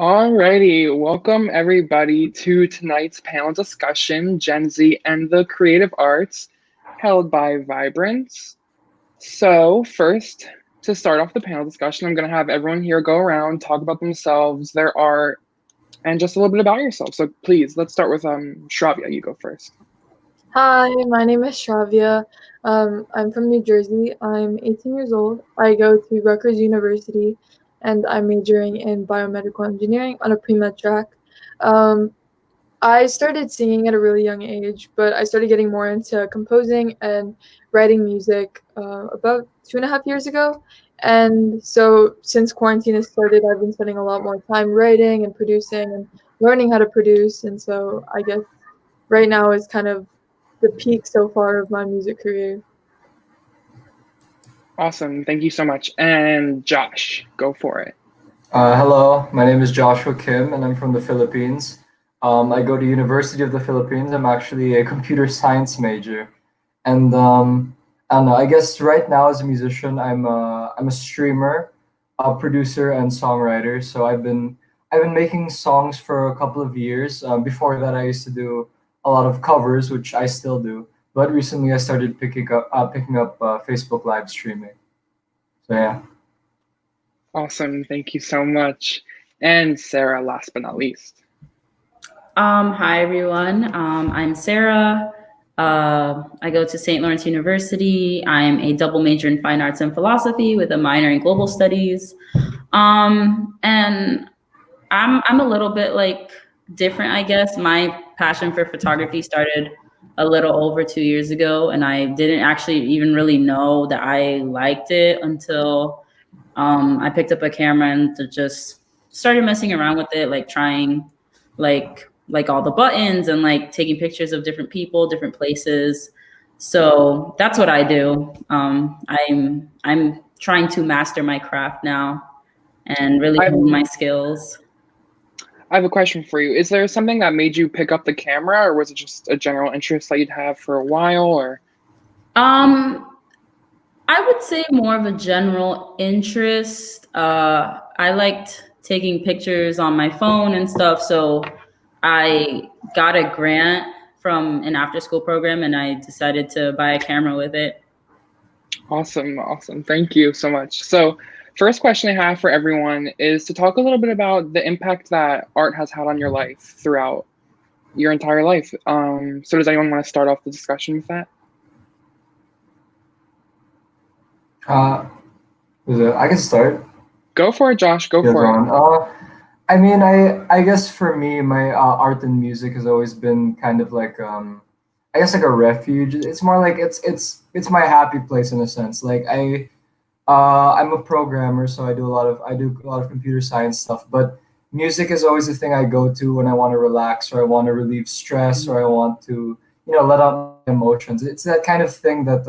Alrighty, welcome everybody to tonight's panel discussion, Gen Z and the Creative Arts, held by Vibrance. So first, to start off the panel discussion, I'm going to have everyone here go around, talk about themselves, their art, and just a little bit about yourself. So please, let's start with Shravya. You go first. Hi, my name is Shravya. I'm from New Jersey. I'm 18 years old. I go to Rutgers University, and I'm majoring in biomedical engineering on a pre-med track. Um, I started singing at a really young age, but I started getting more into composing and writing music about 2.5 years ago. And so since quarantine has started, I've been spending a lot more time writing and producing and learning how to produce. And so I guess right now is kind of the peak so far of my music career. Awesome, thank you so much. And Josh, go for it. Hello, my name is Joshua Kim, and I'm from the Philippines. I go to University of the Philippines. I'm actually a computer science major, and I don't know. I guess right now as a musician, I'm a streamer, a producer, and songwriter. So I've been making songs for a couple of years. Before that, I used to do a lot of covers, which I still do. But recently, I started picking up Facebook live streaming. So yeah. Awesome, thank you so much. And Sarah, last but not least. Hi everyone. I'm Sarah. I go to St. Lawrence University. I'm a double major in fine arts and philosophy with a minor in global studies. And I'm a little bit like different, I guess. My passion for photography started a little over 2 years ago, and I didn't actually even really know that I liked it until I picked up a camera and just started messing around with it, like trying like all the buttons and like taking pictures of different people, different places. So that's what I do. I'm trying to master my craft now and really hone my skills. I have a question for you. Is there something that made you pick up the camera, or was it just a general interest that you'd have for a while, or? I would say more of a general interest. I liked taking pictures on my phone and stuff, so I got a grant from an after-school program, and I decided to buy a camera with it. Awesome, awesome. Thank you so much. So, first question I have for everyone is to talk a little bit about the impact that art has had on your life throughout your entire life. So does anyone want to start off the discussion with that? I can start. Go for it, Josh. Go Yeah, for it. I mean, I guess for me, my art and music has always been kind of like I guess like a refuge. It's more like it's my happy place in a sense. Like I'm a programmer, so I do a lot of computer science stuff. But music is always the thing I go to when I want to relax or I want to relieve stress or I want to let out my emotions. It's that kind of thing that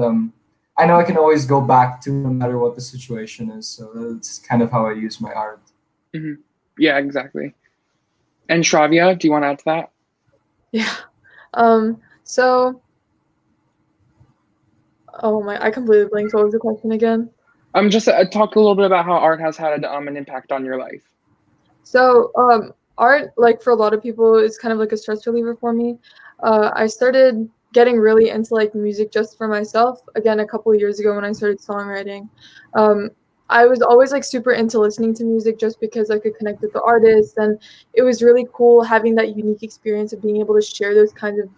I know I can always go back to no matter what the situation is. So that's kind of how I use my art. Hmm. Yeah, exactly. And Shravya, do you want to add to that? Yeah. So, oh my, I completely blanked. What was the question again? Just talk a little bit about how art has had an impact on your life. So, art, like for a lot of people, is kind of like a stress reliever for me. I started getting really into like music just for myself again a couple of years ago when I started songwriting. Um, I was always like super into listening to music just because I could connect with the artist, and it was really cool having that unique experience of being able to share those kinds of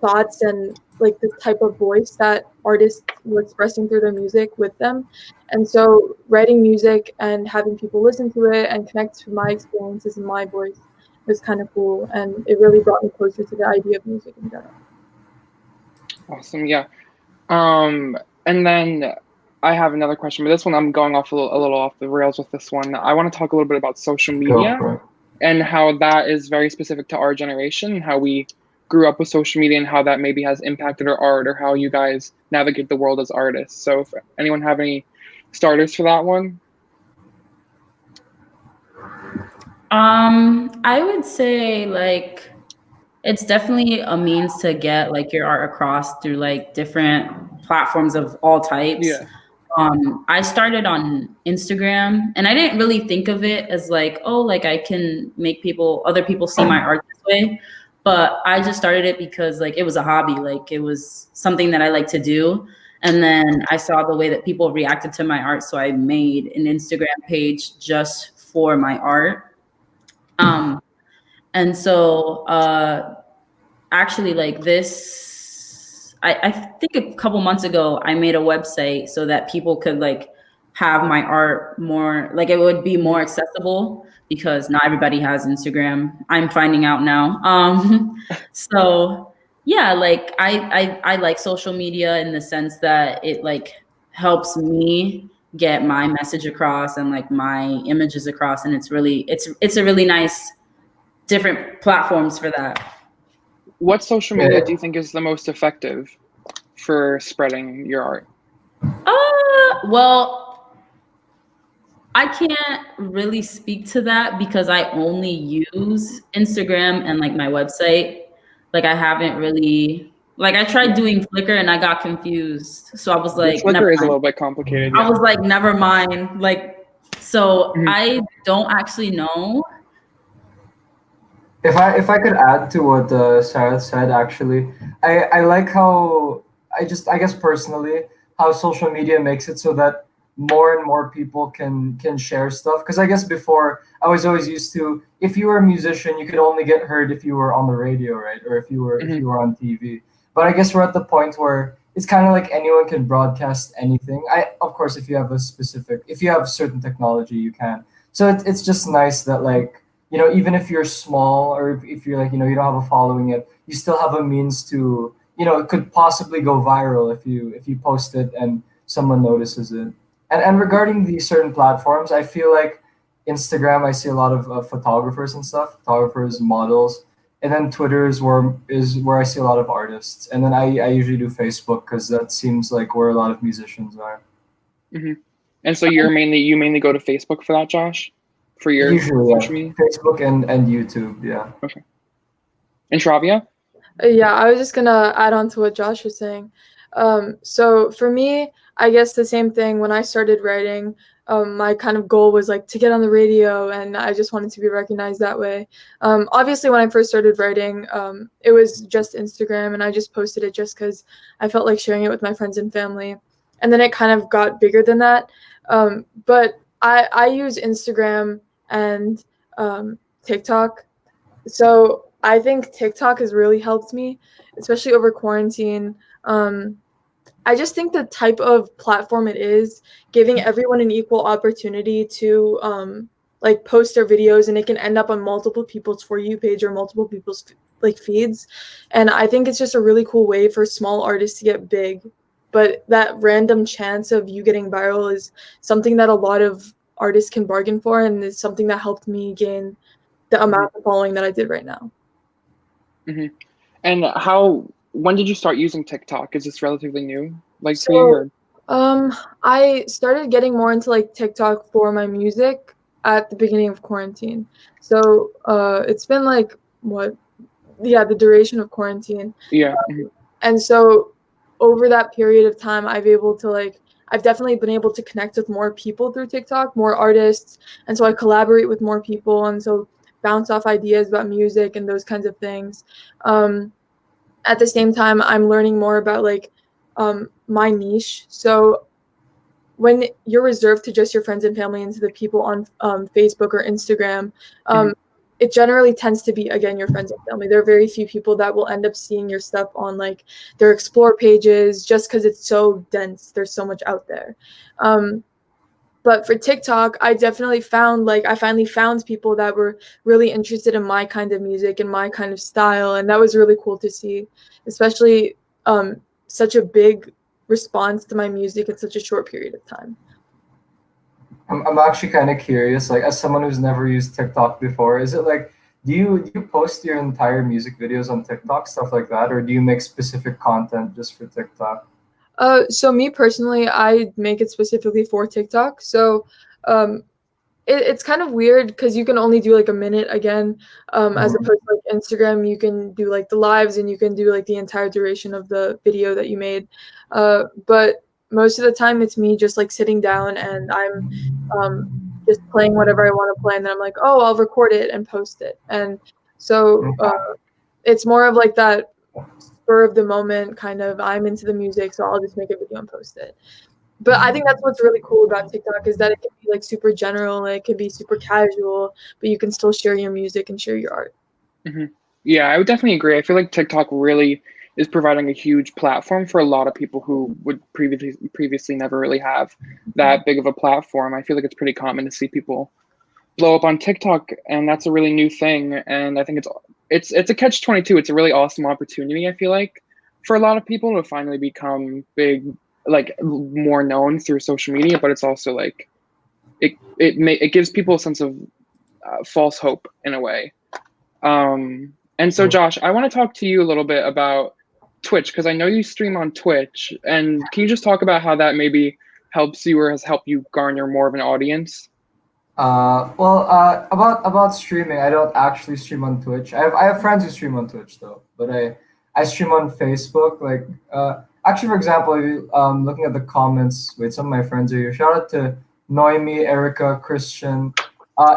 thoughts and like the type of voice that artists were expressing through their music with them. And so writing music and having people listen to it and connect to my experiences and my voice was kind of cool, and it really brought me closer to the idea of music in general. Awesome. Yeah. And then I have another question, but this one I'm going off a little off the rails with this one. I want to talk a little bit about social media and how that is very specific to our generation, and how we grew up with social media and how that maybe has impacted our art or how you guys navigate the world as artists. So if anyone have any starters for that one? I would say like it's definitely a means to get like your art across through like different platforms of all types. Yeah. I started on Instagram, and I didn't really think of it as like, oh, like I can make other people see my art this way. But I just started it because like it was a hobby, like it was something that I like to do. And then I saw the way that people reacted to my art, so I made an Instagram page just for my art. And so actually, like this, I think a couple months ago, I made a website so that people could like have my art more, like it would be more accessible, because not everybody has Instagram. I'm finding out now. So yeah, like I like social media in the sense that it like helps me get my message across and like my images across, and it's a really nice different platforms for that. What social media do you think is the most effective for spreading your art? Well, I can't really speak to that because I only use Instagram and like my website. Like I haven't really, like I tried doing Flickr and I got confused. So I was like, Flickr is a little bit complicated. Yeah. I was like, never mind. Like, so I don't actually know. If I could add to what Sarah said, actually, I like how I guess personally how social media makes it so that more and more people can share stuff. Because I guess before I was always used to, if you were a musician, you could only get heard if you were on the radio, right, or if you were on TV. But I guess we're at the point where it's kind of like anyone can broadcast anything. Of course, if you have certain technology, you can. So it's just nice that like, even if you're small, or if you're like, you don't have a following yet, you still have a means to, it could possibly go viral if you post it and someone notices it. And regarding these certain platforms, I feel like Instagram, I see a lot of photographers and stuff, photographers, models, and then Twitter is where I see a lot of artists, and then I usually do Facebook because that seems like where a lot of musicians are. And so you mainly go to Facebook for that, Josh? For your usually, social media? Facebook and YouTube, yeah. Okay. And Shravya? Yeah, I was just gonna add on to what Josh was saying. So for me, I guess the same thing. When I started writing, my kind of goal was like to get on the radio, and I just wanted to be recognized that way. Obviously, when I first started writing, it was just Instagram, and I just posted it just because I felt like sharing it with my friends and family. And then it kind of got bigger than that. But I use Instagram and TikTok. So I think TikTok has really helped me, especially over quarantine. I just think the type of platform it is, giving everyone an equal opportunity to like post their videos, and it can end up on multiple people's For You page or multiple people's like feeds. And I think it's just a really cool way for small artists to get big. But that random chance of you getting viral is something that a lot of artists can bargain for, and it's something that helped me gain the amount of following that I did right now. And when did you start using TikTok? Is this relatively new, like So, for you? Or? I started getting more into like TikTok for my music at the beginning of quarantine. So it's been like the duration of quarantine. Yeah. And so over that period of time, I've definitely been able to connect with more people through TikTok, more artists. And so I collaborate with more people, and so bounce off ideas about music and those kinds of things. At the same time, I'm learning more about like my niche. So when you're reserved to just your friends and family and to the people on Facebook or Instagram, it generally tends to be, again, your friends and family. There are very few people that will end up seeing your stuff on like their explore pages, just because it's so dense. There's so much out there. But for TikTok, I finally found people that were really interested in my kind of music and my kind of style. And that was really cool to see, especially such a big response to my music in such a short period of time. I'm actually kind of curious, like as someone who's never used TikTok before, is it like, do you post your entire music videos on TikTok, stuff like that, or do you make specific content just for TikTok? So me personally, I make it specifically for TikTok. So it's kind of weird because you can only do like a minute again, as opposed to like Instagram, you can do like the lives and you can do like the entire duration of the video that you made. But most of the time it's me just like sitting down and I'm just playing whatever I want to play, and then I'm like, oh, I'll record it and post it. And so it's more of like that spur of the moment kind of, I'm into the music, so I'll just make a video and post it. But I think that's what's really cool about TikTok, is that it can be like super general, it can be super casual, but you can still share your music and share your art. Mm-hmm. Yeah, I would definitely agree. I feel like TikTok really is providing a huge platform for a lot of people who would previously never really have that big of a platform. I feel like it's pretty common to see people blow up on TikTok, and that's a really new thing. And I think it's a catch-22. It's a really awesome opportunity, I feel like, for a lot of people to finally become big, like more known through social media. But it's also like it gives people a sense of false hope in a way. And so Josh, I want to talk to you a little bit about Twitch, because I know you stream on Twitch, and can you just talk about how that maybe helps you or has helped you garner more of an audience? About streaming, I don't actually stream on Twitch. I have friends who stream on Twitch though, but I stream on Facebook. Like actually, for example, looking at the comments with some of my friends are here. Shout out to Noemi, Erica, Christian.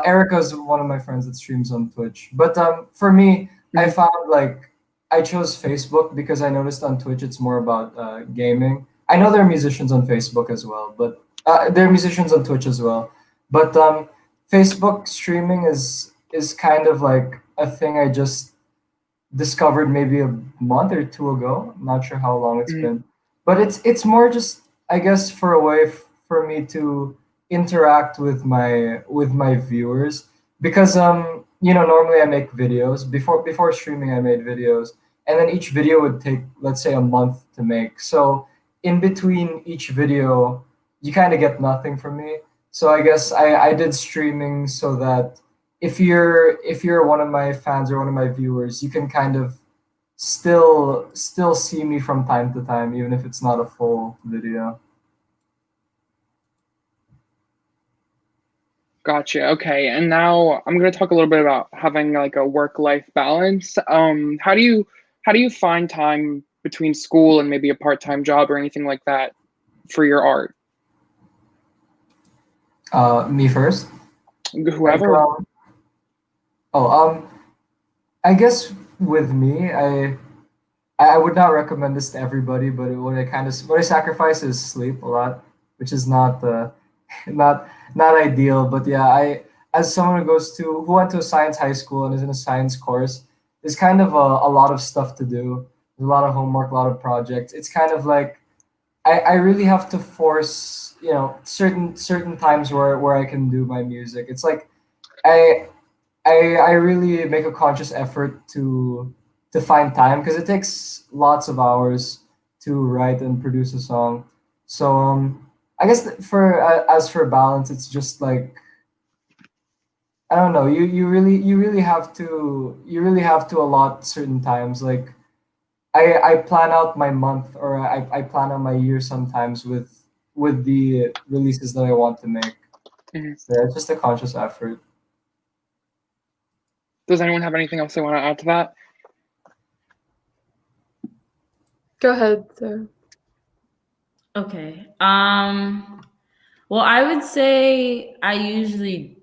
Erica's one of my friends that streams on Twitch. But for me, I found like I chose Facebook because I noticed on Twitch it's more about gaming. I know there are musicians on Facebook as well, but there are musicians on Twitch as well. But Facebook streaming is kind of like a thing I just discovered maybe a month or two ago. I'm not sure how long it's been, but it's more just, I guess, for a way for me to interact with my viewers, because normally I make videos. Before streaming I made videos, and then each video would take, let's say, a month to make. So in between each video you kind of get nothing from me. So I guess I did streaming so that if you're one of my fans or one of my viewers, you can kind of still see me from time to time, even if it's not a full video. Gotcha. Okay. And now I'm going to talk a little bit about having like a work-life balance. How do you find time between school and maybe a part-time job or anything like that for your art? Me first? Whoever. I guess with me, I would not recommend this to everybody, but what I sacrifice is sleep a lot, which is not not ideal. But yeah, as someone who went to a science high school and is in a science course, there's kind of a lot of stuff to do. There's a lot of homework, a lot of projects. It's kind of like I really have to force certain times where I can do my music. It's like I really make a conscious effort to find time, because it takes lots of hours to write and produce a song. So I guess as for balance, it's just like, I don't know. You really have to allot certain times. Like I plan out my month, or I plan out my year sometimes with the releases that I want to make. So it's just a conscious effort. Does anyone have anything else they want to add to that? Go ahead, Sarah. Okay. Well, I would say I usually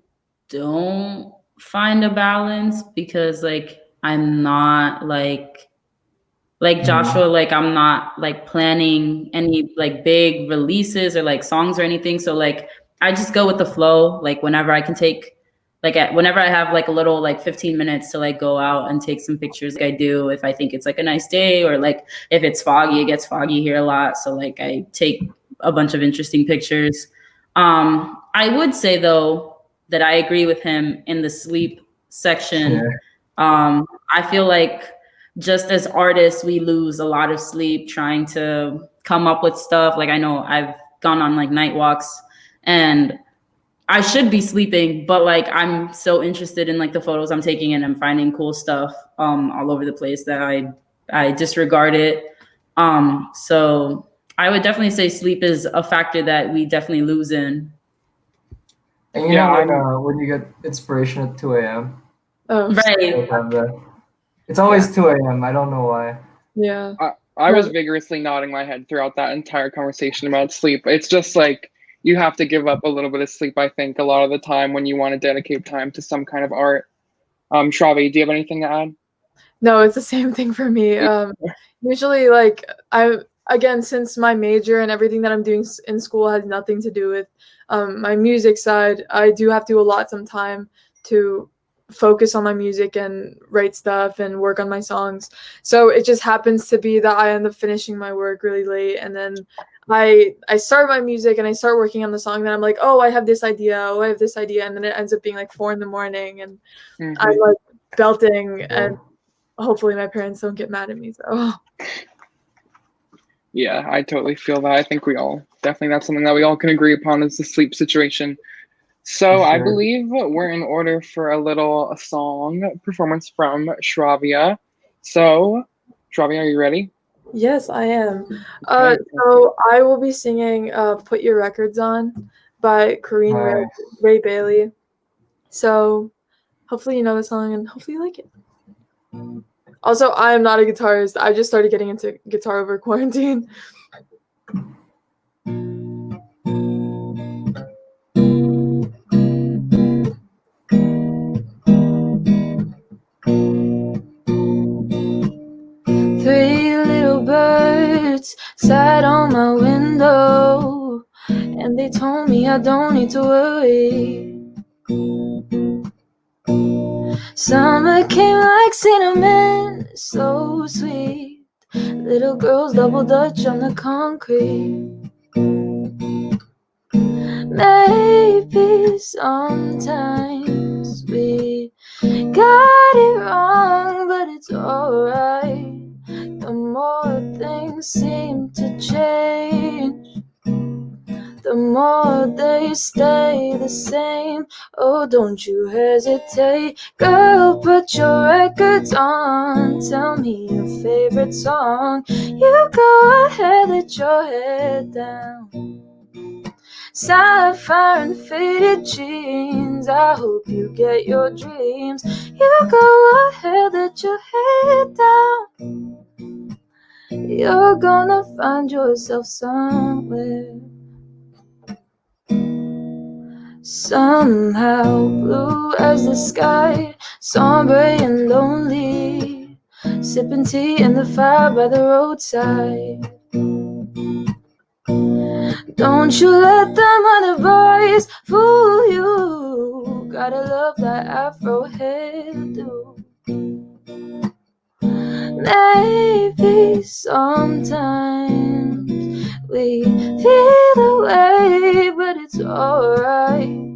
don't find a balance, because like I'm not like Joshua, like I'm not like planning any like big releases or like songs or anything. So like I just go with the flow. Like whenever I can take, like whenever I have like a little like 15 minutes to like go out and take some pictures, like I do if I think it's like a nice day, or like if it's foggy, it gets foggy here a lot. So like I take a bunch of interesting pictures. I would say though that I agree with him in the sleep section. Yeah. I feel like just as artists, we lose a lot of sleep trying to come up with stuff. Like I know I've gone on like night walks and I should be sleeping, but like I'm so interested in like the photos I'm taking, and I'm finding cool stuff all over the place that I disregard it. So I would definitely say sleep is a factor that we definitely lose in. And you know when you get inspiration at 2 a.m. Oh, right. It's always 2 a.m. I don't know why. Yeah. I was No. vigorously nodding my head throughout that entire conversation about sleep. It's just like you have to give up a little bit of sleep, I think, a lot of the time when you want to dedicate time to some kind of art. Shravi, do you have anything to add? No, it's the same thing for me. Usually, like, again, since my major and everything that I'm doing in school has nothing to do with my music side, I do have to allot some time to focus on my music and write stuff and work on my songs. So it just happens to be that I end up finishing my work really late, and then I start my music and I start working on the song. Then I'm like, oh, I have this idea. Oh, I have this idea, and then it ends up being like 4 a.m, and I'm like belting, and hopefully my parents don't get mad at me. So Yeah, I totally feel that. I think we all definitely, that's something that we all can agree upon, is the sleep situation. So For I sure. believe we're in order for a little song performance from Shravia. So Shravia, are you ready? yes, I am. Okay. So I will be singing "Put Your Records On" by Corinne Nice. Ray Bailey. So hopefully you know the song and hopefully you like it. Also, I am not a guitarist. I just started getting into guitar over quarantine. Three little birds sat on my window, and they told me I don't need to worry. Summer came like cinnamon, so sweet. Little girls double dutch on the concrete. Maybe sometimes we got it wrong, but it's alright. The more things seem to change, the more they stay the same. Oh, don't you hesitate, girl, put your records on. Tell me your favorite song. You go ahead, let your head down. Sapphire and faded jeans, I hope you get your dreams. You go ahead, let your head down. You're gonna find yourself somewhere. Somehow blue as the sky, somber and lonely, sipping tea in the fire by the roadside. Don't you let them other boys fool you. Gotta love that Afro hairdo. Maybe sometimes we feel away, but it's alright.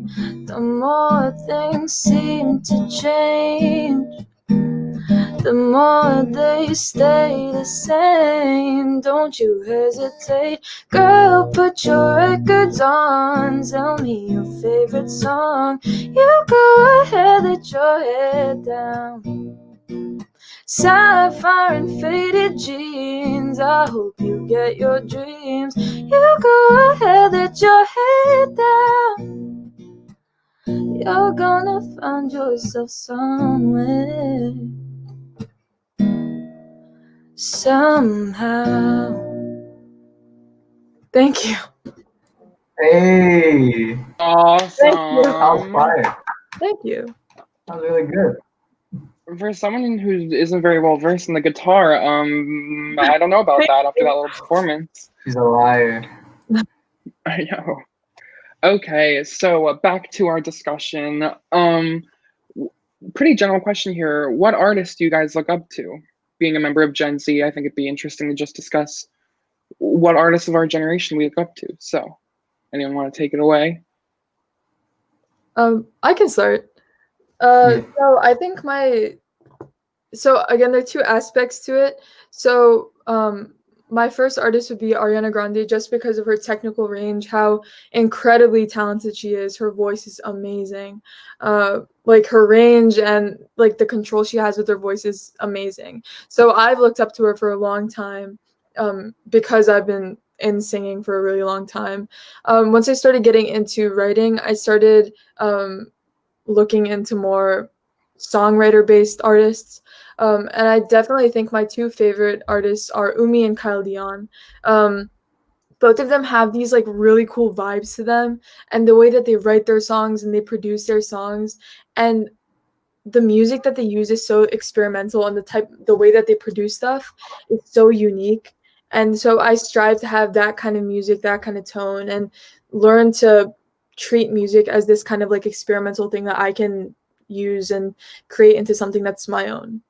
The more things seem to change, the more they stay the same. Don't you hesitate, girl, put your records on. Tell me your favorite song. You go ahead, let your head down. Sapphire and faded jeans, I hope you get your dreams. You go ahead, let your head down. You're gonna find yourself somewhere. Somehow. Thank you. Hey, that was Awesome. fire. Thank you. That was really good. For someone who isn't very well versed in the guitar, I don't know about that after that little performance. She's a liar. I know. Okay, so back to our discussion. Pretty general question here. What artists do you guys look up to? Being a member of Gen Z, I think it'd be interesting to just discuss what artists of our generation we look up to. So, anyone want to take it away? I can start. So I think so again, there are two aspects to it. So my first artist would be Ariana Grande, just because of her technical range, how incredibly talented she is. Her voice is amazing. Like her range and like the control she has with her voice is amazing. So I've looked up to her for a long time because I've been in singing for a really long time. Once I started getting into writing, I started looking into more songwriter-based artists. And I definitely think my two favorite artists are Umi and Kyle Dion. Both of them have these like really cool vibes to them, and the way that they write their songs and they produce their songs, and the music that they use is so experimental, and the way that they produce stuff is so unique. And so I strive to have that kind of music, that kind of tone, and learn to treat music as this kind of like experimental thing that I can use and create into something that's my own.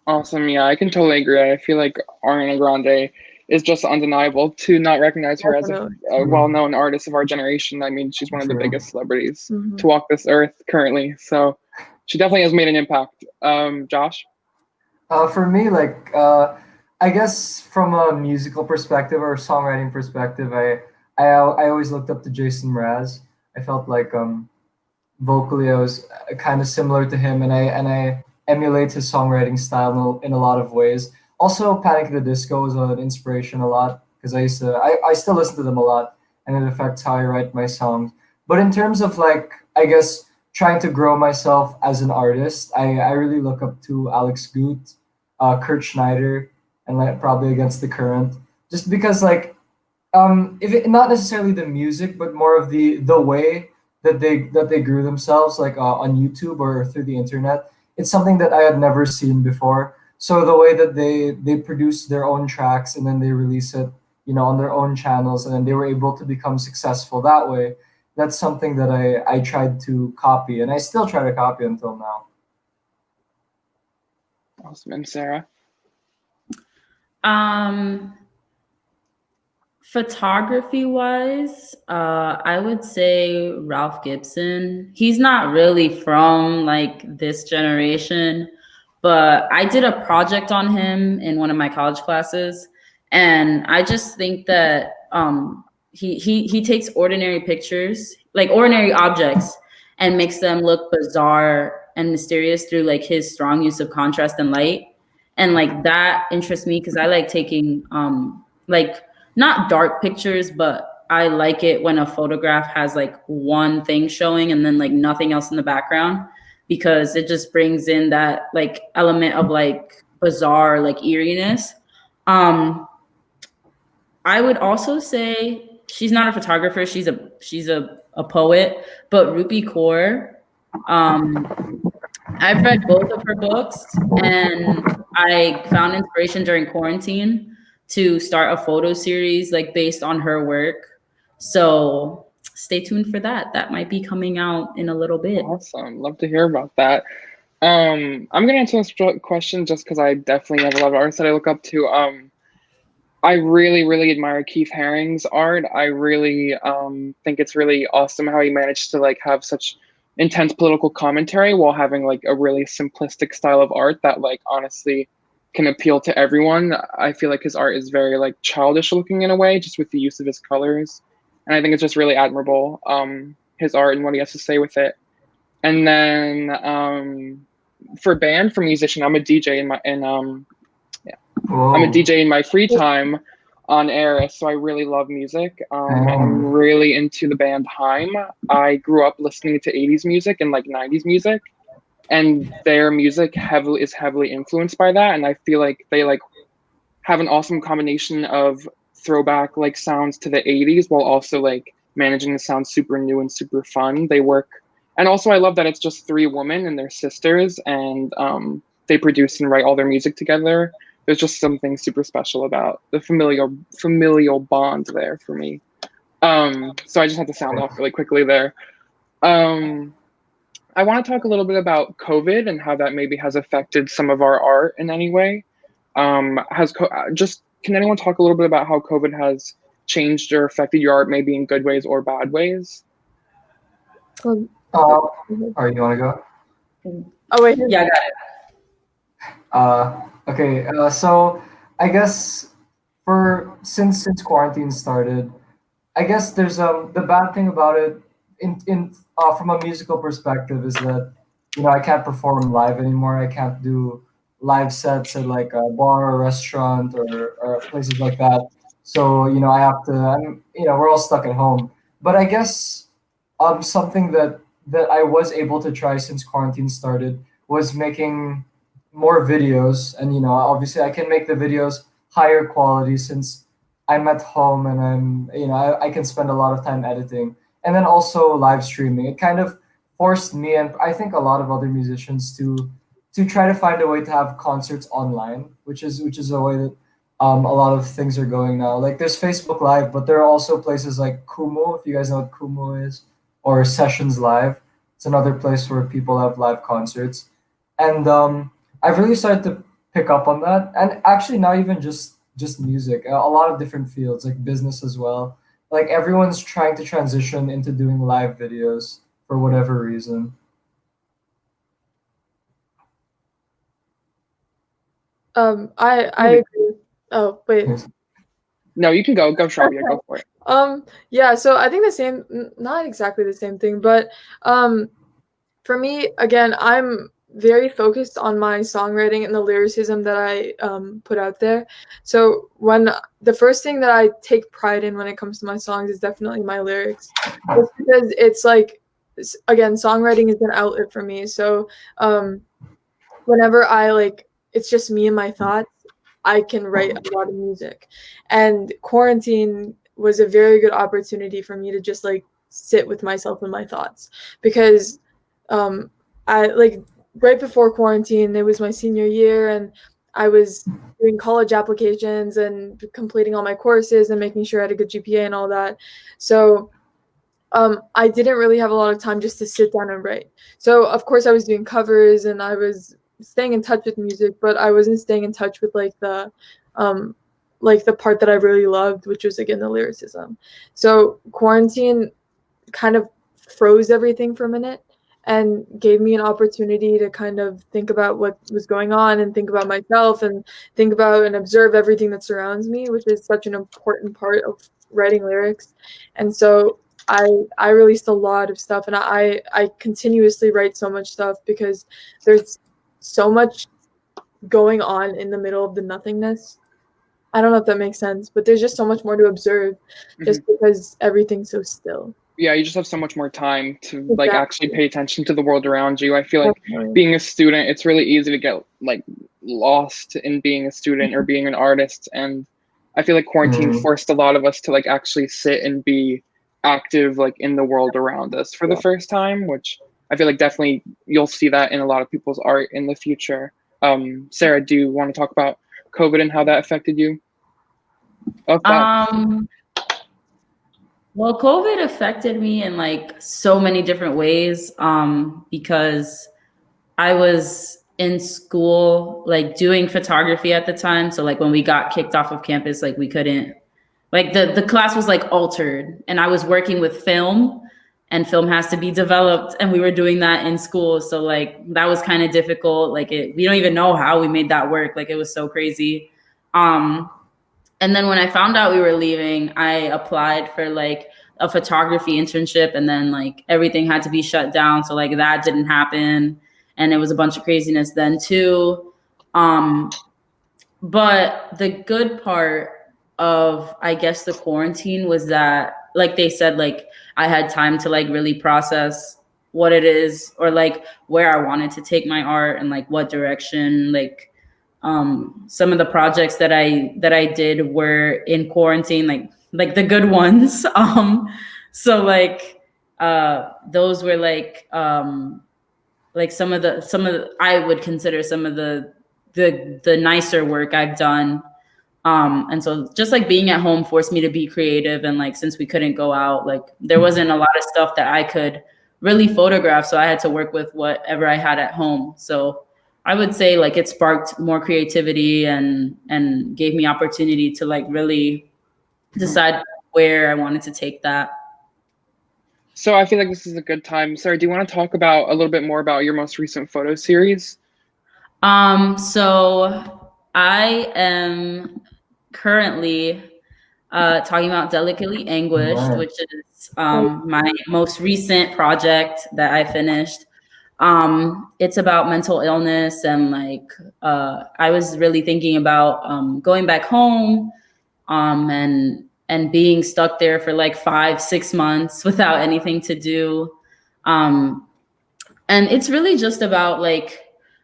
Awesome. Yeah, I can totally agree. I feel like Ariana Grande is just undeniable. To not recognize her as a well-known artist of our generation, I mean, she's one of the biggest celebrities to walk this earth currently. So she definitely has made an impact. Josh? For me, like, I guess from a musical perspective or songwriting perspective, I always looked up to Jason Mraz. I felt like vocally I was kind of similar to him, and I emulate his songwriting style in a lot of ways. Also, Panic at the Disco was an inspiration a lot because I still listen to them a lot, and it affects how I write my songs. But in terms of like, I guess trying to grow myself as an artist, I really look up to Alex Gut, Kurt Schneider, and like probably Against the Current, just because like if it, not necessarily the music, but more of the way that they grew themselves, like on YouTube or through the internet. It's something that I had never seen before. So the way that they produce their own tracks and then they release it, on their own channels, and then they were able to become successful that way. That's something that I tried to copy, and I still try to copy until now. Awesome. And Sarah? Photography wise, I would say Ralph Gibson. He's not really from like this generation, but I did a project on him in one of my college classes, and I just think that he takes ordinary pictures, like ordinary objects, and makes them look bizarre and mysterious through like his strong use of contrast and light. And like that interests me because I like taking like not dark pictures, but I like it when a photograph has like one thing showing and then like nothing else in the background, because it just brings in that like element of like bizarre, like eeriness. I would also say she's not a photographer. She's a poet, but Rupi Kaur. I've read both of her books, and I found inspiration during quarantine to start a photo series like based on her work. So stay tuned for that. That might be coming out in a little bit. Awesome. Love to hear about that. I'm gonna answer this question just because I definitely have a lot of artists that I look up to. I really, really admire Keith Haring's art. I really think it's really awesome how he managed to like have such intense political commentary while having like a really simplistic style of art that like honestly can appeal to everyone. I feel like his art is very like childish looking in a way, just with the use of his colors. And I think it's just really admirable, his art and what he has to say with it. And then for musician, I'm a DJ I'm a DJ in my free time on Eris, so I really love music. And I'm really into the band Haim. I grew up listening to 80s music and like 90s music, and their music is heavily influenced by that. And I feel like they like have an awesome combination of throwback like sounds to the 80s while also like managing to sound super new and super fun. They work, and also I love that it's just 3 women and they're sisters, and they produce and write all their music together. There's just something super special about the familial bond there for me. So I just had to sound off really quickly there. I want to talk a little bit about COVID and how that maybe has affected some of our art in any way. Can anyone talk a little bit about how COVID has changed or affected your art, maybe in good ways or bad ways? You want to go? Oh wait, yeah, I got it. Okay, so I guess since quarantine started, I guess there's the bad thing about it from a musical perspective is that I can't perform live anymore. I can't do live sets at like a bar or restaurant or places like that. So I have to. We're all stuck at home. But I guess something that I was able to try since quarantine started was making more videos, and obviously I can make the videos higher quality since I'm at home and I can spend a lot of time editing, and then also live streaming. It kind of forced me, and I think a lot of other musicians, to try to find a way to have concerts online, which is a way that a lot of things are going now. Like there's Facebook Live, but there are also places like Kumu, if you guys know what Kumu is, or Sessions Live. It's another place where people have live concerts, and I've really started to pick up on that. And actually, not even just music, a lot of different fields like business as well. Like everyone's trying to transition into doing live videos for whatever reason. I agree. Oh, wait. No, you can go Shravya, go for it. Yeah, so I think the same, not exactly the same thing, but for me, again, I'm very focused on my songwriting and the lyricism that I put out there. So when the first thing that I take pride in when it comes to my songs is definitely my lyrics. It's because it's like, again, songwriting is an outlet for me. So whenever it's just me and my thoughts, I can write a lot of music. And quarantine was a very good opportunity for me to just like sit with myself and my thoughts, because I like right before quarantine, it was my senior year, and I was doing college applications and completing all my courses and making sure I had a good GPA and all that. So I didn't really have a lot of time just to sit down and write. So of course I was doing covers and I was staying in touch with music, but I wasn't staying in touch with like the part that I really loved, which was again the lyricism. So quarantine kind of froze everything for a minute and gave me an opportunity to kind of think about what was going on and think about myself and think about and observe everything that surrounds me, which is such an important part of writing lyrics. And so I released a lot of stuff, and I continuously write so much stuff because there's so much going on in the middle of the nothingness. I don't know if that makes sense, but there's just so much more to observe just because everything's so still. Yeah, you just have so much more time to like actually pay attention to the world around you. I feel like being a student, it's really easy to get like lost in being a student or being an artist. And I feel like quarantine forced a lot of us to like actually sit and be active like in the world around us for the first time, which I feel like definitely you'll see that in a lot of people's art in the future. Sarah, do you want to talk about COVID and how that affected you? Well, COVID affected me in like so many different ways because I was in school, like doing photography at the time. So like when we got kicked off of campus, like we couldn't, like the class was like altered, and I was working with film, and film has to be developed, and we were doing that in school. So like that was kind of difficult. Like we don't even know how we made that work. Like it was so crazy. And then when I found out we were leaving, I applied for like a photography internship, and then like everything had to be shut down. So like that didn't happen. And it was a bunch of craziness then too. But the good part of, I guess, the quarantine was that, like they said, like I had time to like really process what it is, or like where I wanted to take my art and like what direction. Like some of the projects that I did were in quarantine, like the good ones. So like those were like some of the I would consider some of the nicer work I've done. And so just like being at home forced me to be creative. And like, since we couldn't go out, like there wasn't a lot of stuff that I could really photograph. So I had to work with whatever I had at home. So I would say like it sparked more creativity and gave me opportunity to like really decide where I wanted to take that. So I feel like this is a good time. Sarah, do you want to talk about a little bit more about your most recent photo series? So I am currently talking about Delicately Anguished, which is my most recent project that I finished. It's about mental illness, and like I was really thinking about going back home and being stuck there for like 5-6 months without anything to do. And it's really just about like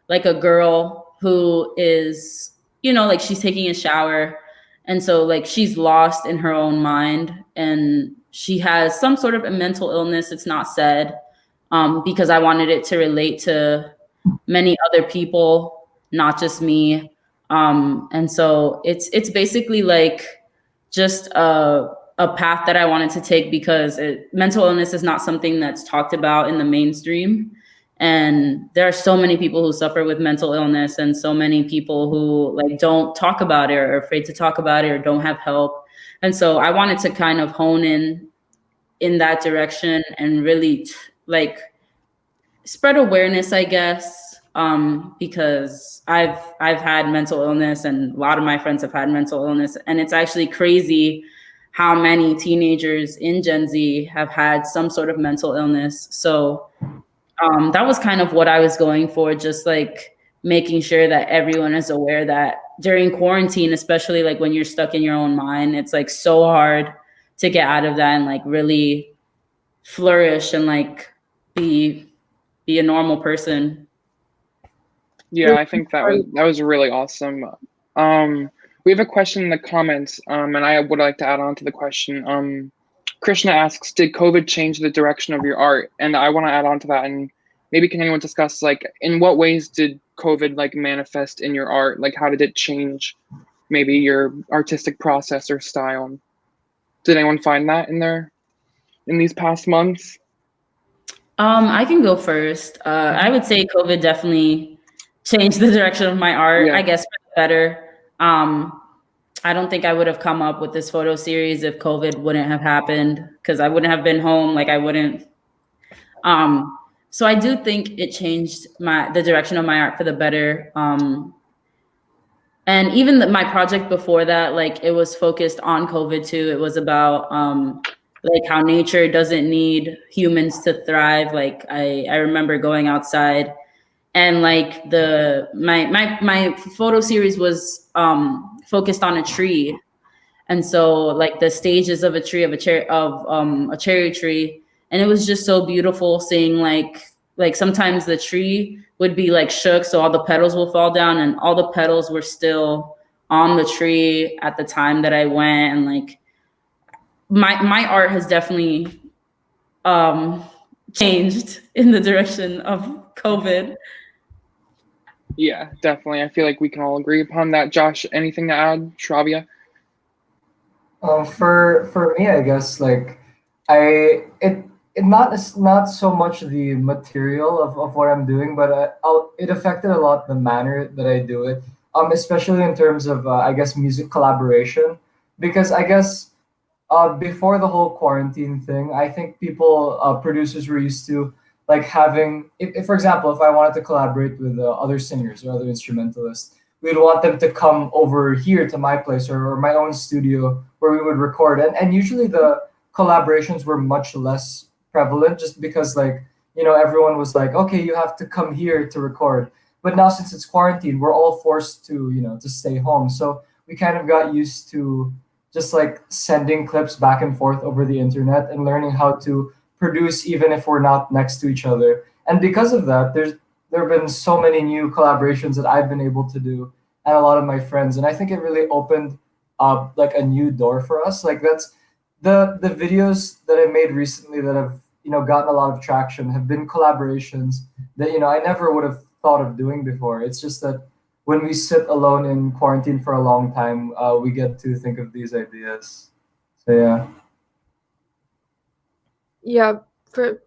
like a girl who is, you know, like she's taking a shower. And so like she's lost in her own mind and she has some sort of a mental illness. It's not said, because I wanted it to relate to many other people, not just me. And so it's basically like just a path that I wanted to take because mental illness is not something that's talked about in the mainstream. And there are so many people who suffer with mental illness and so many people who like don't talk about it or are afraid to talk about it or don't have help. And so I wanted to kind of hone in that direction and really like spread awareness, I guess, because I've had mental illness and a lot of my friends have had mental illness. And it's actually crazy how many teenagers in Gen Z have had some sort of mental illness. So that was kind of what I was going for, just like making sure that everyone is aware that during quarantine, especially like when you're stuck in your own mind, it's like so hard to get out of that and like really flourish and like be a normal person. Yeah, I think that was really awesome. We have a question in the comments, and I would like to add on to the question. Krishna asks, did COVID change the direction of your art? And I want to add on to that, and maybe can anyone discuss like in what ways did COVID like manifest in your art? Like how did it change maybe your artistic process or style? Did anyone find that in these past months? I can go first. I would say COVID definitely changed the direction of my art, I guess, for the better. I don't think I would have come up with this photo series if COVID wouldn't have happened, because I wouldn't have been home. Like I wouldn't. So I do think it changed the direction of my art for the better. And even my project before that, like it was focused on COVID too. It was about like how nature doesn't need humans to thrive. Like I remember going outside and like my photo series was focused on a tree. And so like the stages of a cherry tree. And it was just so beautiful seeing like sometimes the tree would be like shook. So all the petals will fall down and all the petals were still on the tree at the time that I went. And like my art has definitely changed in the direction of COVID. Yeah, definitely. I feel like we can all agree upon that. Josh, anything to add? Shravya? For me, I guess like it not so much the material of what I'm doing, but it affected a lot the manner that I do it. Especially in terms of I guess music collaboration, because I guess before the whole quarantine thing, I think people producers were used to like having if for example if I wanted to collaborate with other singers or other instrumentalists, we'd want them to come over here to my place or my own studio where we would record, and usually the collaborations were much less prevalent just because like everyone was like, okay, you have to come here to record. But now since it's quarantine, we're all forced to to stay home, so we kind of got used to just like sending clips back and forth over the internet and learning how to produce even if we're not next to each other. And because of that, there have been so many new collaborations that I've been able to do and a lot of my friends. And I think it really opened up like a new door for us. Like that's the videos that I made recently that have gotten a lot of traction have been collaborations that I never would have thought of doing before. It's just that when we sit alone in quarantine for a long time, we get to think of these ideas. So yeah. Yeah, for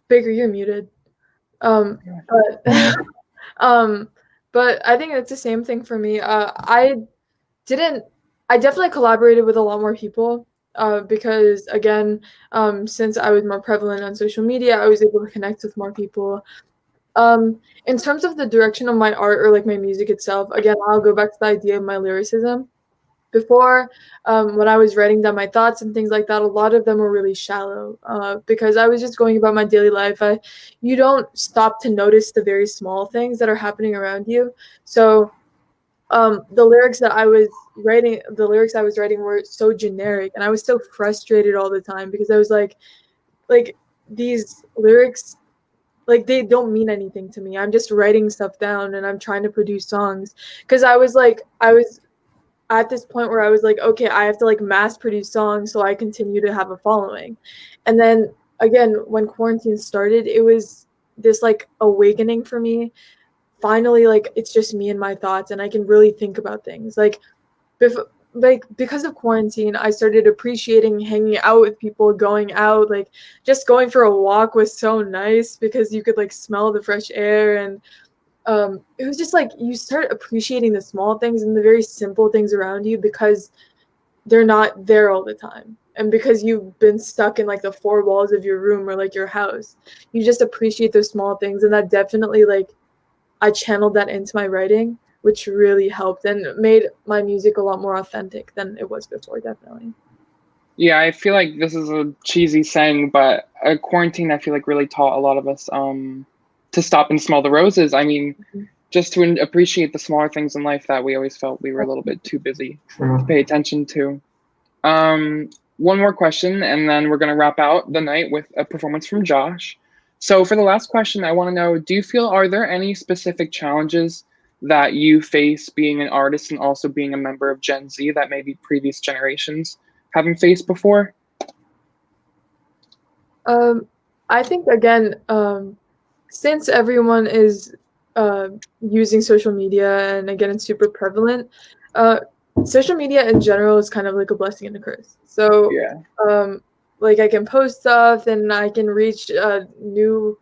Baker, you're muted. But but I think it's the same thing for me. I definitely collaborated with a lot more people because again, since I was more prevalent on social media, I was able to connect with more people. In terms of the direction of my art or like my music itself, again, I'll go back to the idea of my lyricism. Before, when I was writing down my thoughts and things like that, a lot of them were really shallow because I was just going about my daily life. You don't stop to notice the very small things that are happening around you. So the lyrics I was writing were so generic, and I was so frustrated all the time because I was like these lyrics like they don't mean anything to me. I'm just writing stuff down and I'm trying to produce songs. Because I was at this point where I was like, okay, I have to like mass produce songs so I continue to have a following. And then again, when quarantine started, it was this like awakening for me. Finally, like it's just me and my thoughts, and I can really think about things. Because of quarantine, I started appreciating hanging out with people, going out, like just going for a walk was so nice because you could like smell the fresh air. And it was just like you start appreciating the small things and the very simple things around you because they're not there all the time. And because you've been stuck in like the four walls of your room or like your house, you just appreciate those small things. And that definitely like I channeled that into my writing, which really helped and made my music a lot more authentic than it was before, definitely. Yeah, I feel like this is a cheesy saying, but quarantine, I feel like really taught a lot of us to stop and smell the roses. I mean, just to appreciate the smaller things in life that we always felt we were a little bit too busy to pay attention to. One more question, and then we're going to wrap out the night with a performance from Josh. So for the last question, I want to know, are there any specific challenges that you face being an artist and also being a member of Gen Z that maybe previous generations haven't faced before? I think, again, since everyone is using social media, and again, it's super prevalent, social media in general is kind of like a blessing and a curse. So, yeah. Like I can post stuff and I can reach a new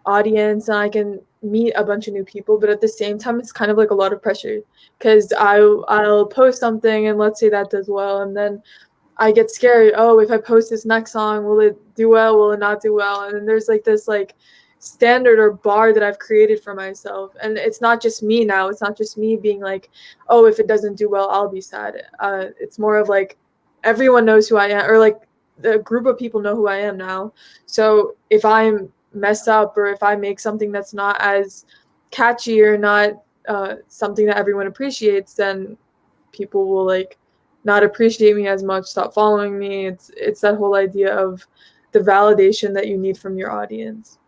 audience and I can meet a bunch of new people, but at the same time, it's kind of like a lot of pressure because I'll post something and let's say that does well, and then I get scared. Oh, if I post this next song, will it do well? Will it not do well? And then there's like this like standard or bar that I've created for myself. And it's not just me now. It's not just me being like, oh, if it doesn't do well, I'll be sad. It's more of like everyone knows who I am, or like the group of people know who I am now. So if I'm messed up or if I make something that's not as catchy or not something that everyone appreciates, then people will like not appreciate me as much, stop following me. It's that whole idea of the validation that you need from your audience.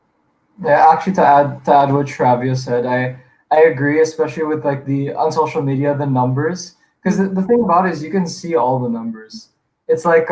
Yeah, actually, to add what Travia said, I agree, especially with like the on social media the numbers, because the thing about it is you can see all the numbers. It's like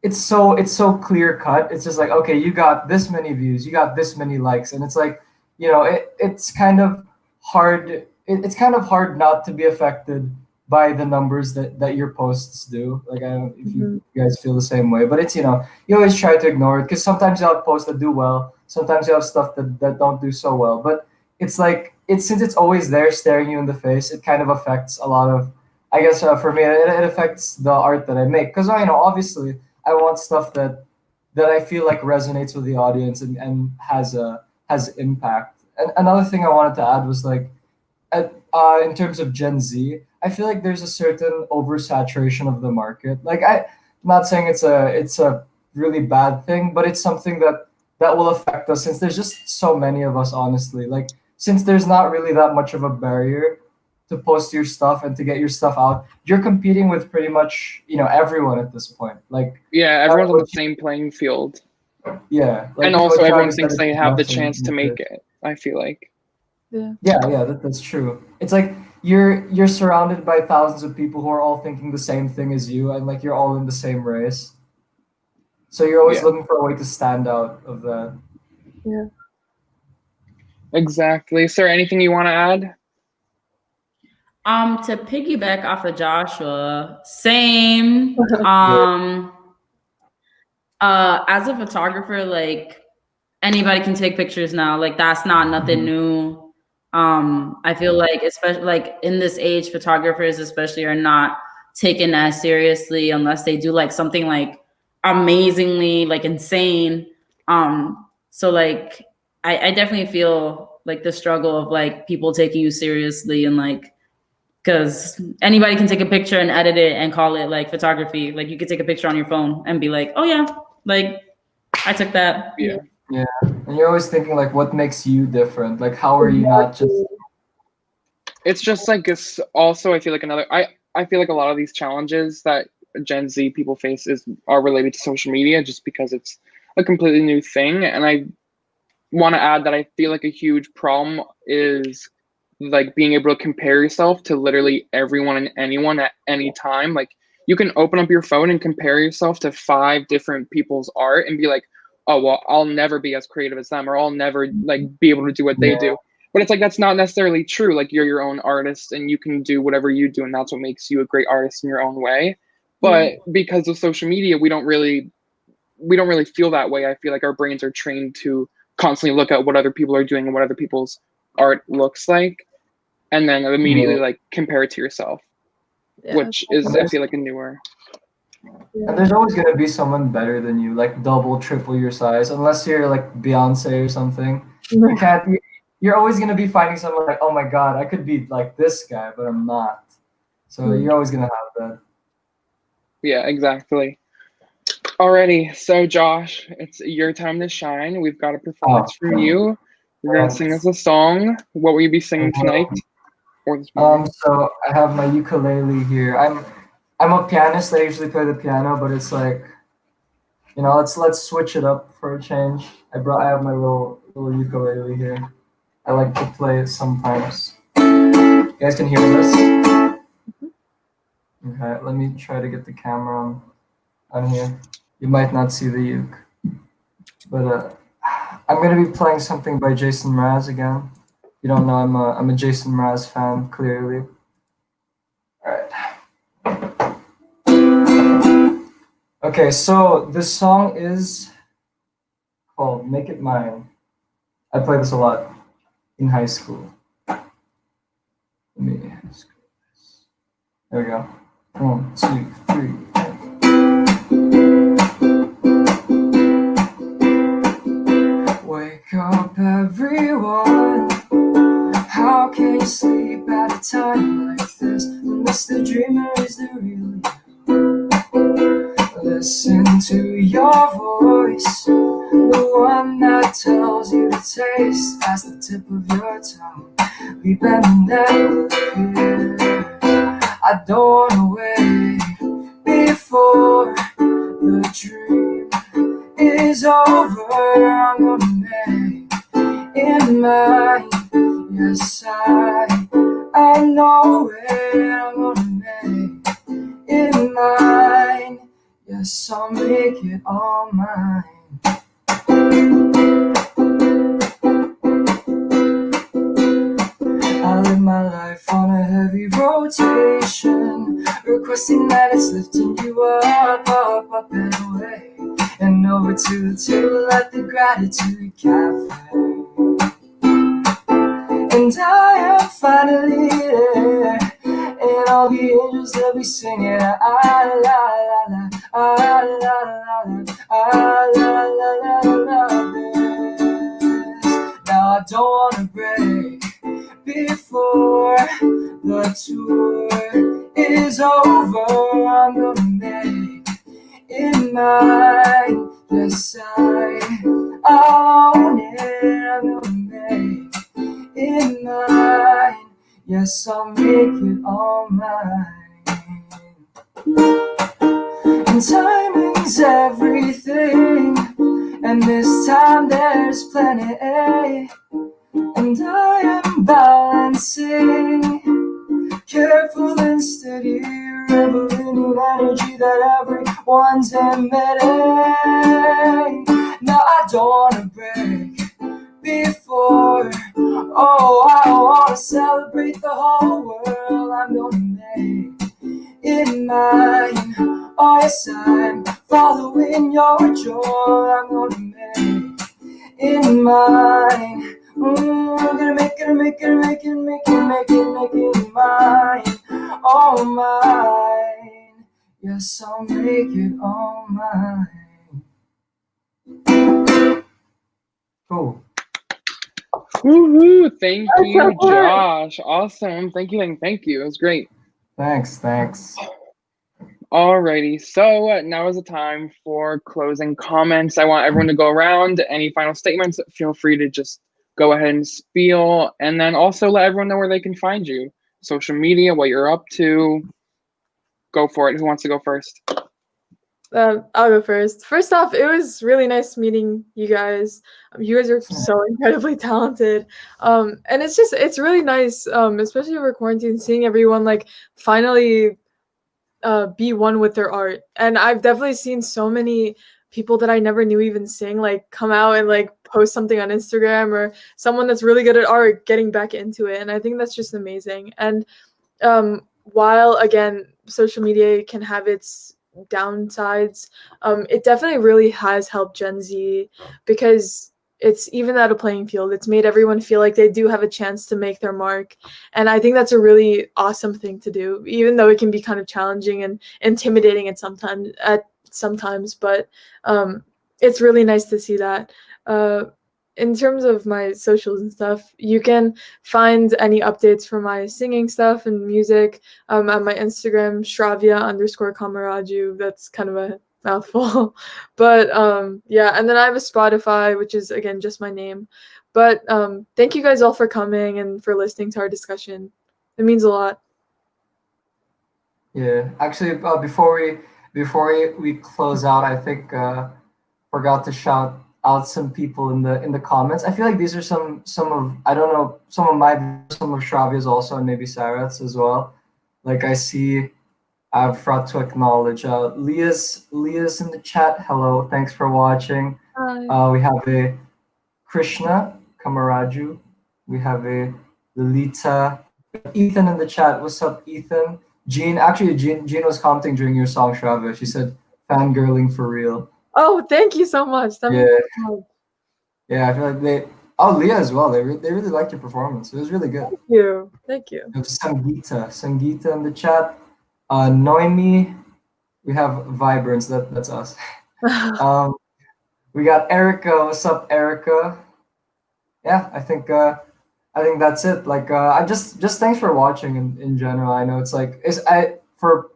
it's so clear cut. It's just like, okay, you got this many views, you got this many likes, and it's like, it's kind of hard. It's kind of hard not to be affected by the numbers that your posts do. Like, I don't know if you guys feel the same way, but it's, you always try to ignore it because sometimes you have posts that do well, sometimes you have stuff that don't do so well. But it's like, since it's always there staring you in the face, it kind of affects a lot of, I guess, for me, it affects the art that I make. Because, obviously, I want stuff that I feel like resonates with the audience and has impact. And another thing I wanted to add was like, in terms of Gen Z, I feel like there's a certain oversaturation of the market. Like, I'm not saying it's a really bad thing, but it's something that will affect us since there's just so many of us, honestly. Like, since there's not really that much of a barrier to post your stuff and to get your stuff out, you're competing with pretty much, everyone at this point. Like, yeah, everyone's on the same playing field. Yeah. Like, and also everyone thinks they have the chance to make it, I feel like. Yeah, that's true. It's like you're surrounded by thousands of people who are all thinking the same thing as you, and like you're all in the same race. So you're always looking for a way to stand out of that. Yeah. Exactly. Sir, anything you want to add? To piggyback off of Joshua, same. As a photographer, like anybody can take pictures now. Like that's not nothing new. I feel like, especially like in this age, photographers especially are not taken as seriously unless they do like something like amazingly like insane. So like I definitely feel like the struggle of like people taking you seriously, and like because anybody can take a picture and edit it and call it like photography. Like you could take a picture on your phone and be like, oh yeah, like I took that. Yeah. And you're always thinking like, what makes you different? Like, how are you not just? It's just like it's also, I feel like I feel like a lot of these challenges that Gen Z people face are related to social media, just because it's a completely new thing. And want to add that I feel like a huge problem is like being able to compare yourself to literally everyone and anyone at any time. Like you can open up your phone and compare yourself to 5 different people's art and be like, oh well, I'll never be as creative as them, or I'll never like be able to do what they Yeah. do. But it's like that's not necessarily true. Like you're your own artist and you can do whatever you do, and that's what makes you a great artist in your own way. But because of social media, we don't really feel that way. I feel like our brains are trained to constantly look at what other people are doing and what other people's art looks like, and then immediately like compare it to yourself, Yeah, which is I feel like a newer. And there's always gonna be someone better than you, like double, triple your size, unless you're like Beyonce or something. You can't. You're always gonna be finding someone like, oh my god, I could be like this guy, but I'm not. So you're always gonna have that. Yeah, exactly. Alrighty, so Josh, it's your time to shine. We've got a performance from you. You're gonna sing us a song. What will you be singing tonight or this morning? So I have my ukulele here. I'm a pianist. I usually play the piano, but it's like, let's switch it up for a change. I have my little ukulele here. I like to play it sometimes. You guys can hear this? Okay, let me try to get the camera on here. You might not see the uke, but I'm gonna be playing something by Jason Mraz again. You don't know I'm a Jason Mraz fan, clearly. All right. Okay, so this song is called "Make It Mine." I played this a lot in high school. Let me. There we go. 1, 2, 3. Wake up, everyone. How can you sleep at a time like this? Unless the dreamer is the real you. Listen to your voice, the one that tells you to taste as the tip of your tongue. We've been there. I don't wanna wait before the dream is over. I'm gonna make it mine. Yes, I know it. I'm gonna make it mine. Yes, I'll make it all mine. I live my life on a heavy rotation, requesting that it's lifting you up, up, up and away, and over to the table at the Gratitude Cafe. And I am finally there, and all the angels they'll be singing ah la la la, ah la la la, ah la la la la. Now I don't wanna break before the tour is over. I'm gonna make it mine. Yes, I'll own it. I'm gonna make it mine. Yes, I'll make it all mine. And timing's everything, and this time there's plenty A. And I am balancing, careful and steady, reveling in energy that everyone's emitting. Now I don't wanna break before, oh, I wanna celebrate the whole world. I'm gonna make it mine. Oh yes, I'm following your joy. I'm gonna make it mine. Gonna make it mine, all mine. Yes, I'll make it all mine. Cool. Woohoo! Thank you, Josh. Awesome. Thank you. It was great. Thanks. Alrighty, so now is the time for closing comments. I want everyone to go around. Any final statements, feel free to just go ahead and spiel, and then also let everyone know where they can find you. Social media, what you're up to. Go for it. Who wants to go first? I'll go first. First off, it was really nice meeting you guys. You guys are so incredibly talented. And it's really nice, especially over quarantine, seeing everyone like finally be one with their art. And I've definitely seen so many people that I never knew even sing like come out and like post something on Instagram, or someone that's really good at art getting back into it. And I think that's just amazing. And while again social media can have its downsides, it definitely really has helped Gen Z, because it's even at a playing field. It's made everyone feel like they do have a chance to make their mark. And I think that's a really awesome thing to do, even though it can be kind of challenging and intimidating at sometimes, but it's really nice to see that. In terms of my socials and stuff, you can find any updates for my singing stuff and music on my Instagram, Shravya_Kamaraju. That's kind of a mouthful. But yeah, and then I have a Spotify, which is again just my name. But thank you guys all for coming and for listening to our discussion. It means a lot. Yeah, actually, before we close out, I think forgot to shout out some people in the comments. I feel like these are some of, I don't know, some of Shravya's also, and maybe Sarah's as well. Like I see, I've forgot to acknowledge Leah's in the chat. Hello, thanks for watching. Hi. We have a Krishna Kamaraju. We have a Lolita. Ethan in the chat. What's up, Ethan? Jean was commenting during your song, Shravya. She said, "Fangirling for real." Oh, thank you so much. That means so much. Yeah, I feel like Leah as well. They really liked your performance. It was really good. Thank you. We have Sangeeta in the chat. Noemi. We have Vibrance. That's us. We got Erica. What's up, Erica? Yeah, I think that's it. Like I just thanks for watching in general. I know it's like for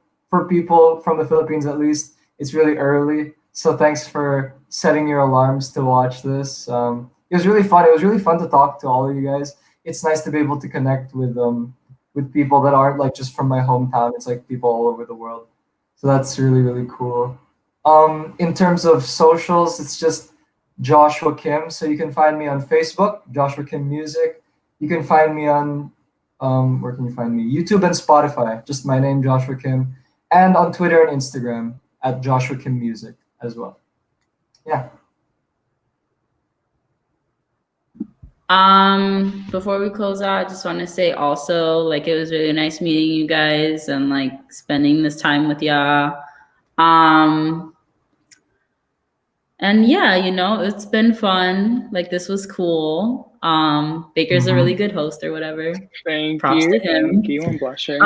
people from the Philippines at least, it's really early. So thanks for setting your alarms to watch this. It was really fun. It was really fun to talk to all of you guys. It's nice to be able to connect with people that aren't like just from my hometown. It's like people all over the world. So that's really, really cool. In terms of socials, it's just Joshua Kim. So you can find me on Facebook, Joshua Kim Music. You can find me on where can you find me? YouTube and Spotify. Just my name, Joshua Kim, and on Twitter and Instagram at Joshua Kim Music as well. Yeah. Before we close out, I just want to say also, like, it was really nice meeting you guys and like spending this time with y'all. And yeah, you know, it's been fun. Like, this was cool. Baker's a really good host or whatever. Props to him. Thank you. I'm blushing.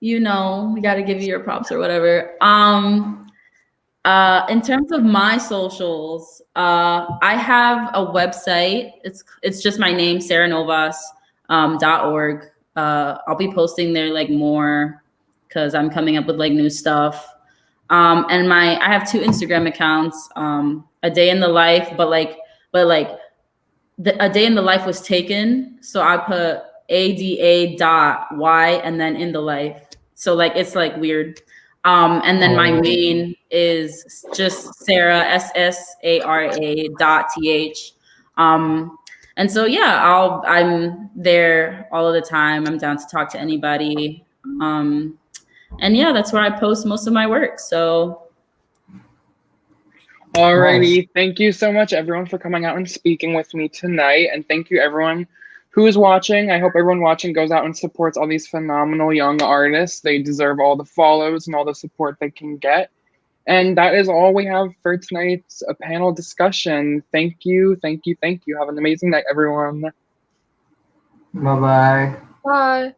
You know, we got to give you your props or whatever. In terms of my socials, I have a website. It's just my name, sarahnovas.org. I'll be posting there like more because I'm coming up with like new stuff. And I have 2 Instagram accounts, A Day in the Life, but a Day in the Life was taken. So I put ADA.Y and then in the life. So like, it's like weird. And then my main is just Sarah, SSARA.TH. And so, yeah, I'm there all of the time. I'm down to talk to anybody. And yeah, that's where I post most of my work. So. Alrighty. Nice. Thank you so much, everyone, for coming out and speaking with me tonight. And thank you, everyone who is watching. I hope everyone watching goes out and supports all these phenomenal young artists. They deserve all the follows and all the support they can get. And that is all we have for tonight's panel discussion. Thank you. Thank you. Thank you. Have an amazing night, everyone. Bye-bye. Bye.